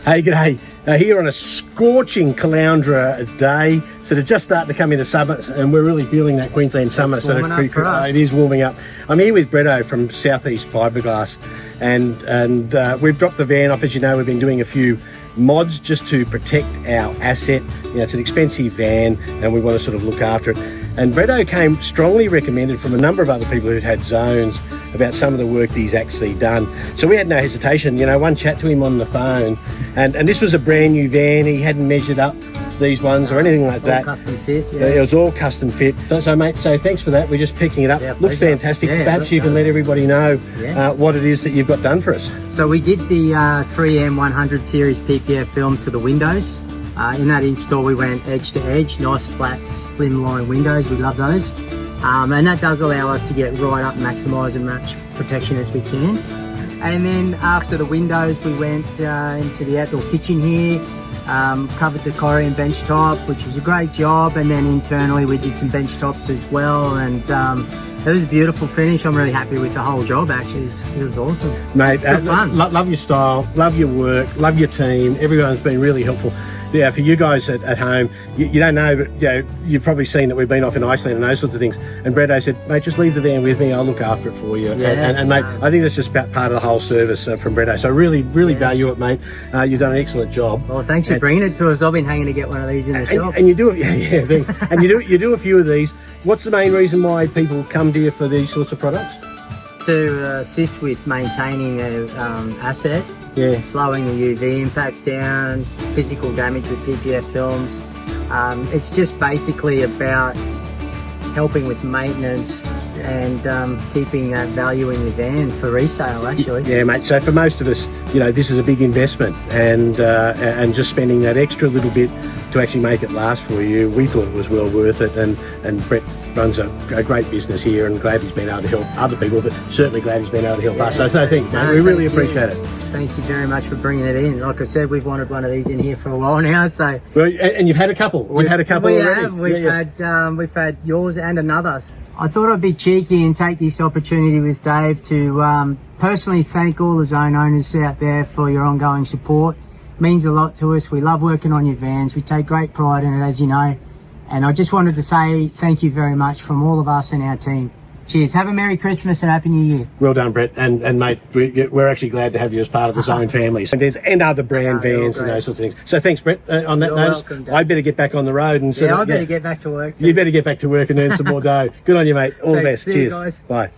Hey, g'day. Here on a scorching Caloundra day, sort of just starting to come into summer, and we're really feeling that Queensland summer. It's warming up for us. It is warming up. I'm here with Bretto from Southeast Fibreglass, and we've dropped the van off. As you know, we've been doing a few mods just to protect our asset. You know, it's an expensive van, and we want to sort of look after it. And Bretto came strongly recommended from a number of other people who'd had zones about some of the work that he's actually done. So we had no hesitation, you know, one chat to him on the phone, and this was a brand new van. He hadn't measured up these ones or anything like that. All custom fit, yeah. It was all custom fit. So mate, so thanks for that. We're just picking it up. Yeah, looks fantastic. Yeah, perhaps you can let everybody know what it is that you've got done for us. So we did the 3M100 series PPF film to the windows. In that install we went edge to edge, nice flat slim line windows. We love those. And that does allow us to get right up, maximise and match protection as we can. And then after the windows we went into the outdoor kitchen here, covered the Korean bench top, which was a great job, and then internally we did some bench tops as well, and it was a beautiful finish. I'm really happy with the whole job actually. It was awesome. Mate, fun. Love your style, love your work, love your team. Everyone's been really helpful. Yeah, for you guys at home, you don't know, but you know, you've probably seen that we've been off in Iceland and those sorts of things. And Bretto said, mate, just leave the van with me. I'll look after it for you. Yeah, and mate, I think that's just about part of the whole service from Bretto. So really value it, mate. You've done an excellent job. Well, thanks for bringing it to us. I've been hanging to get one of these in the shop. And you do it, and you do a few of these. What's the main reason why people come to you for these sorts of products? To assist with maintaining their asset. Yeah. Slowing the UV impacts down, physical damage with PPF films. It's just basically about helping with maintenance and keeping that value in your van for resale actually. Yeah, mate, so for most of us, you know, this is a big investment, and just spending that extra little bit to actually make it last for you, we thought it was well worth it, and Brett runs a great business here, and glad he's been able to help other people, but certainly glad he's been able to help us. So thanks, mate. We really appreciate it. Thank you very much for bringing it in. Like I said, we've wanted one of these in here for a while now. So well, and you've had a couple. We've had a couple already. We've had yours and another. I thought I'd be cheeky and take this opportunity with Dave to personally thank all the zone owners out there for your ongoing support. It means a lot to us. We love working on your vans. We take great pride in it, as you know. And I just wanted to say thank you very much from all of us and our team. Cheers. Have a Merry Christmas and Happy New Year. Well done, Brett. And mate, we're actually glad to have you as part of the Zone family. And other brand vans and those sorts of things. So thanks, Brett. On that note, I better get back on the road. And I better get back to work too. You better get back to work and earn some more dough. Good on you, mate. All the best. See you Cheers. guys. Bye.